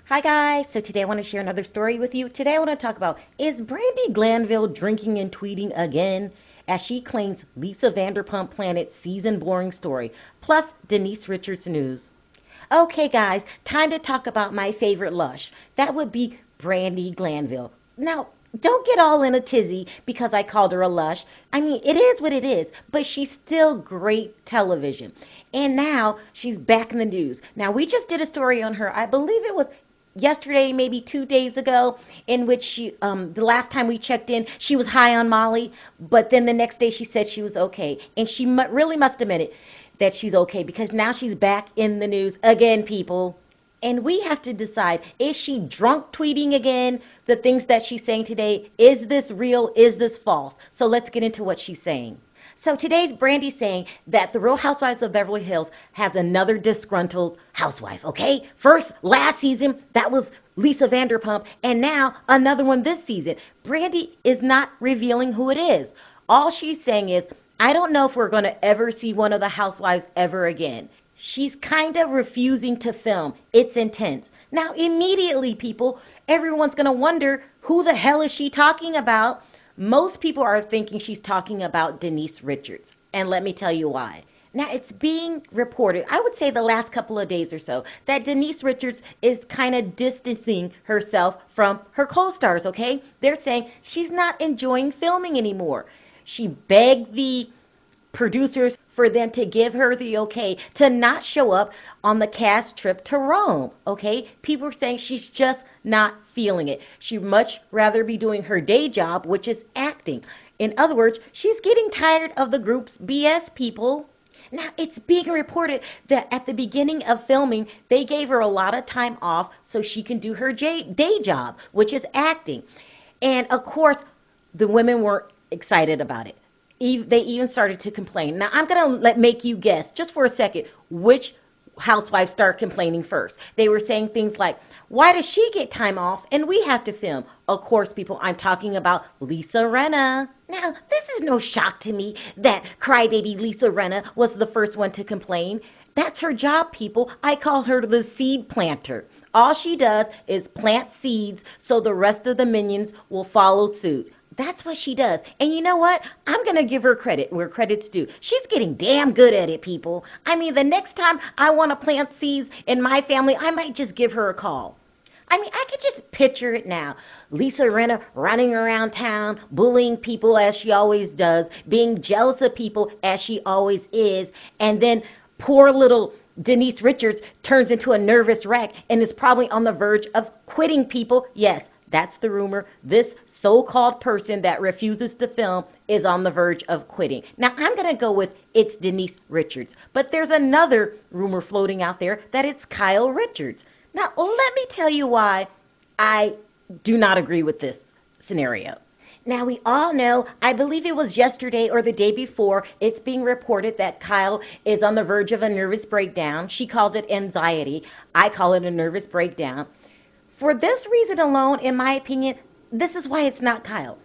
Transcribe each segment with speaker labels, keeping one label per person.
Speaker 1: Hi guys, so today I want to share another story with you. Today I want to talk about, is Brandi Glanville drinking and tweeting again? As she claims Lisa Vanderpump Planet season boring story, plus Denise Richards news. Okay guys, time to talk about my favorite lush. That would be Brandi Glanville. Now, don't get all in a tizzy because I called her a lush. I mean, it is what it is, but she's still great television. And now she's back in the news. Now, we just did a story on her. I believe it was yesterday, maybe 2 days ago, in which the last time we checked in, she was high on Molly, but then the next day she said she was okay. And she really must admit it that she's okay because now she's back in the news again, people. And we have to decide, is she drunk tweeting again? The things that she's saying today, is this real? Is this false? So let's get into what she's saying. So today's Brandy saying that the Real Housewives of Beverly Hills has another disgruntled housewife, okay? First, last season, that was Lisa Vanderpump, and now another one this season. Brandy is not revealing who it is. All she's saying is, I don't know if we're going to ever see one of the housewives ever again. She's kind of refusing to film. It's intense. Now, immediately, people, everyone's going to wonder who the hell is she talking about? Most people are thinking she's talking about Denise Richards. And let me tell you why. Now, it's being reported, I would say the last couple of days or so, that Denise Richards is kind of distancing herself from her co stars, okay? They're saying she's not enjoying filming anymore. She begged the producers for them to give her the okay to not show up on the cast trip to Rome. Okay, people are saying she's just not feeling it. She'd much rather be doing her day job, which is acting. In other words, she's getting tired of the group's BS, people. Now, it's being reported that at the beginning of filming, they gave her a lot of time off so she can do her day job, which is acting. And of course, the women weren't excited about it. They even started to complain. Now, I'm going to make you guess just for a second which housewives start complaining first. They were saying things like, why does she get time off and we have to film? Of course, people, I'm talking about Lisa Rinna. Now, this is no shock to me that crybaby Lisa Rinna was the first one to complain. That's her job, people. I call her the seed planter. All she does is plant seeds so the rest of the minions will follow suit. That's what she does. And you know what? I'm going to give her credit where credit's due. She's getting damn good at it, people. I mean, the next time I want to plant seeds in my family, I might just give her a call. I mean, I could just picture it now. Lisa Rinna running around town, bullying people as she always does, being jealous of people as she always is, and then poor little Denise Richards turns into a nervous wreck and is probably on the verge of quitting, people. Yes, that's the rumor. This so-called person that refuses to film is on the verge of quitting. Now, I'm going to go with it's Denise Richards, but there's another rumor floating out there that it's Kyle Richards. Now, let me tell you why I do not agree with this scenario. Now, we all know, I believe it was yesterday or the day before, it's being reported that Kyle is on the verge of a nervous breakdown. She calls it anxiety. I call it a nervous breakdown. For this reason alone, in my opinion, this is why it's not Kyle.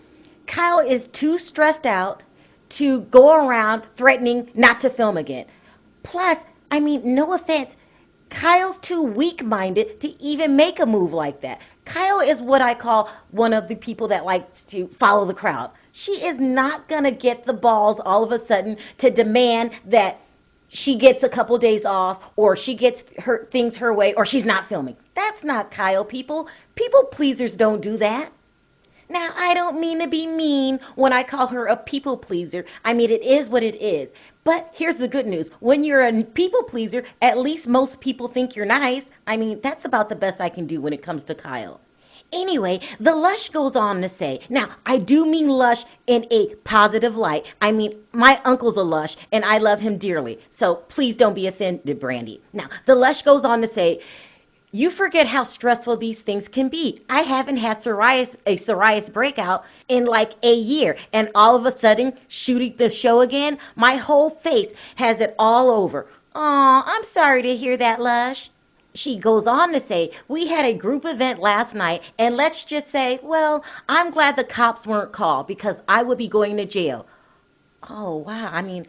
Speaker 1: Kyle is too stressed out to go around threatening not to film again. Plus, I mean, no offense, Kyle's too weak minded to even make a move like that. Kyle is what I call one of the people that likes to follow the crowd. She is not going to get the balls all of a sudden to demand that she gets a couple days off or she gets her things her way or she's not filming. That's not Kyle, people. People pleasers don't do that. Now, I don't mean to be mean when I call her a people pleaser. I mean, it is what it is. But here's the good news. When you're a people pleaser, at least most people think you're nice. I mean, that's about the best I can do when it comes to Kyle. Anyway, the Lush goes on to say, now, I do mean Lush in a positive light. I mean, my uncle's a Lush, and I love him dearly. So please don't be offended, Brandy. Now, the Lush goes on to say, you forget how stressful these things can be. I haven't had a psoriasis breakout in like a year, and all of a sudden, shooting the show again, my whole face has it all over. Aw, I'm sorry to hear that, Lush. She goes on to say, we had a group event last night, and let's just say, well, I'm glad the cops weren't called because I would be going to jail. Oh, wow. I mean,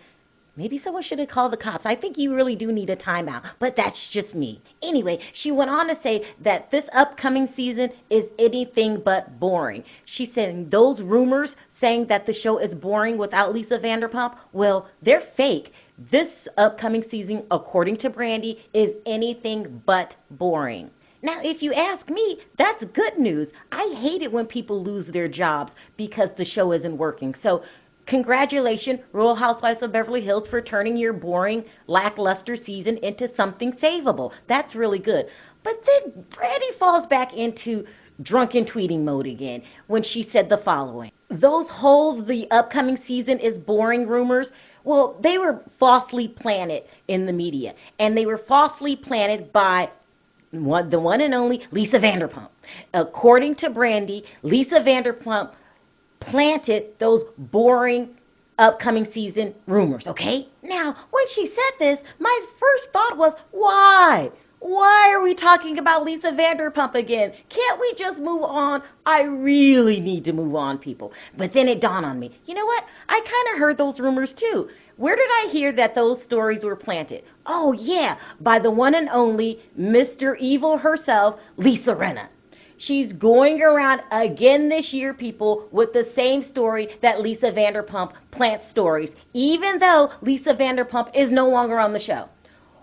Speaker 1: Maybe someone should have called the cops. I think you really do need a timeout, but that's just me. Anyway, she went on to say that this upcoming season is anything but boring. She said those rumors saying that the show is boring without Lisa Vanderpump, well, they're fake. This upcoming season, according to Brandi, is anything but boring. Now, if you ask me, that's good news. I hate it when people lose their jobs because the show isn't working. So, congratulations, Real Housewives of Beverly Hills, for turning your boring, lackluster season into something savable. That's really good. But then Brandi falls back into drunken tweeting mode again when she said the following. Those whole the upcoming season is boring rumors, well, they were falsely planted in the media. And they were falsely planted by the one and only Lisa Vanderpump. According to Brandi, Lisa Vanderpump planted those boring upcoming season rumors, okay? Now, when she said this, my first thought was, why? Why are we talking about Lisa Vanderpump again? Can't we just move on? I really need to move on, people. But then it dawned on me, you know what? I kind of heard those rumors too. Where did I hear that those stories were planted? Oh, yeah, by the one and only Mr. Evil herself, Lisa Rinna. She's going around again this year, people, with the same story that Lisa Vanderpump plants stories, even though Lisa Vanderpump is no longer on the show.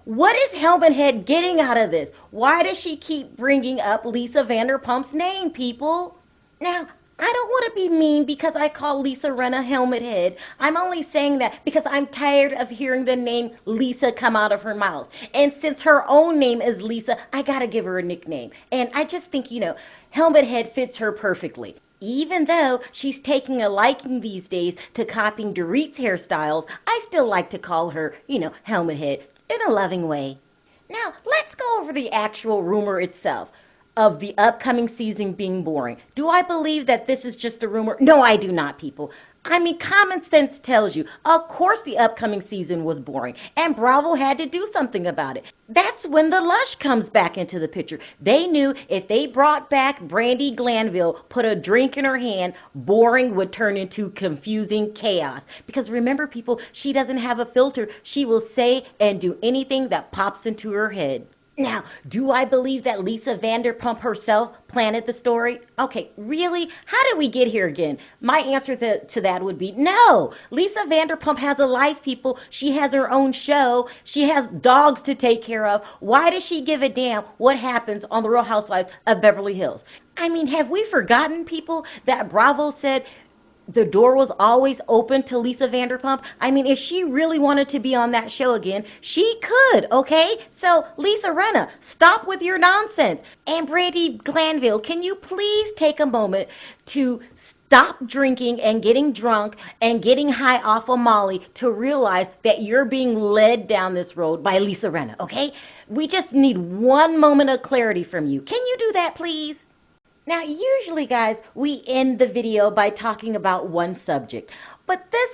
Speaker 1: What is Helmet Head getting out of this? Why does she keep bringing up Lisa Vanderpump's name, people? Now, I don't want to be mean because I call Lisa Rinna Helmet Head. I'm only saying that because I'm tired of hearing the name Lisa come out of her mouth. And since her own name is Lisa, I got to give her a nickname. And I just think, Helmet Head fits her perfectly. Even though she's taking a liking these days to copying Dorit's hairstyles, I still like to call her, Helmet Head in a loving way. Now, let's go over the actual rumor itself of the upcoming season being boring. Do I believe that this is just a rumor? No, I do not, people. I mean, common sense tells you, of course the upcoming season was boring, and Bravo had to do something about it. That's when the Lush comes back into the picture. They knew if they brought back Brandi Glanville, put a drink in her hand, boring would turn into confusing chaos. Because remember, people, she doesn't have a filter. She will say and do anything that pops into her head. Now, do I believe that Lisa Vanderpump herself planted the story? Okay, really? How did we get here again? My answer to that would be no. Lisa Vanderpump has a life, people. She has her own show. She has dogs to take care of. Why does she give a damn what happens on The Real Housewives of Beverly Hills? I mean, have we forgotten, people, that Bravo said the door was always open to Lisa Vanderpump? I mean, if she really wanted to be on that show again, she could, okay? So, Lisa Rinna, stop with your nonsense. And Brandi Glanville, can you please take a moment to stop drinking and getting drunk and getting high off of Molly to realize that you're being led down this road by Lisa Rinna, okay? We just need one moment of clarity from you. Can you do that, please? Now, usually, guys, we end the video by talking about one subject. But this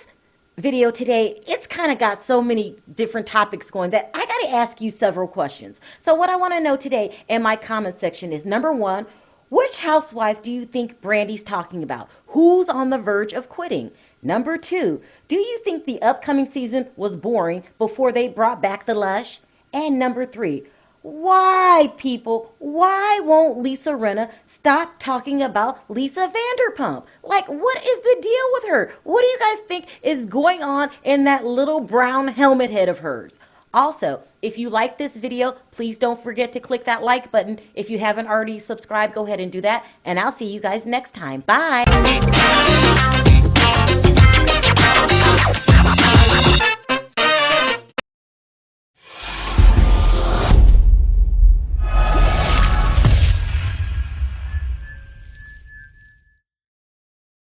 Speaker 1: video today, it's kind of got so many different topics going that I got to ask you several questions. So what I want to know today in my comment section is, number one, which housewife do you think Brandi's talking about? Who's on the verge of quitting? Number two, do you think the upcoming season was boring before they brought back the Lush? And number three, why, people, why won't Lisa Rinna stop talking about Lisa Vanderpump? Like, what is the deal with her? What do you guys think is going on in that little brown helmet head of hers? Also, if you like this video, please don't forget to click that like button. If you haven't already subscribed, go ahead and do that. And I'll see you guys next time. Bye.